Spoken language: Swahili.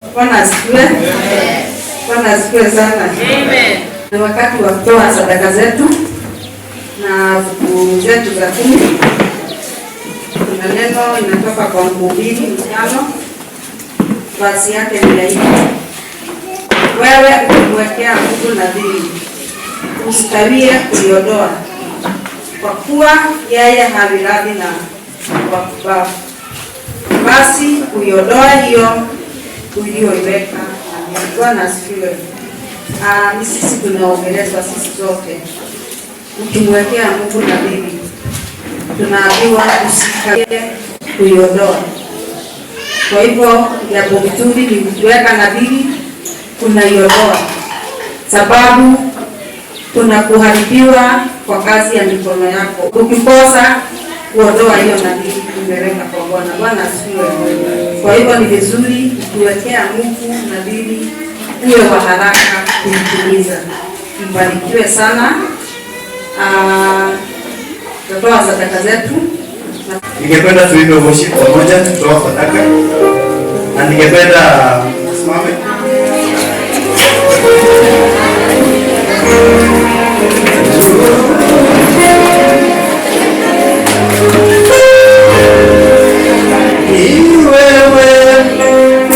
Bwana asifiwe. Bwana asifiwe sana. Amen. Ni wakati wa kutoa sadaka zetu na fungu zetu za 10. Kuna neno inatoka kwa Mhubiri 5, basi yake ni hivi: wewe ukimwekea Mungu nadhiri, usitawie kuiondoa, kwa kuwa yeye haviradhi na wakubavu. Basi kuiondoa hiyo uliyoiweka. Bwana asifiwe. Ni sisi tunaongelezwa sisi zote. Ukimwekea Mungu nadhiri, tunaambiwa usikawie kuiondoa. Kwa hivyo jambo vizuri ni kuweka nadhiri, kunaiondoa, sababu kuna kuharibiwa kwa kazi ya mikono yako. Ukikosa kuondoa hiyo nadhiri umeweka kwa Bwana. Bwana asifiwe. Kwa hivyo ni vizuri kuwekea Mungu nadhiri, uwe wa haraka kuitimiza. Mbarikiwe sana. Tutatoa sadaka zetu. Ningependa tuimbe worship pamoja, tutoa sadaka. Na ningependa tusimame. Wewe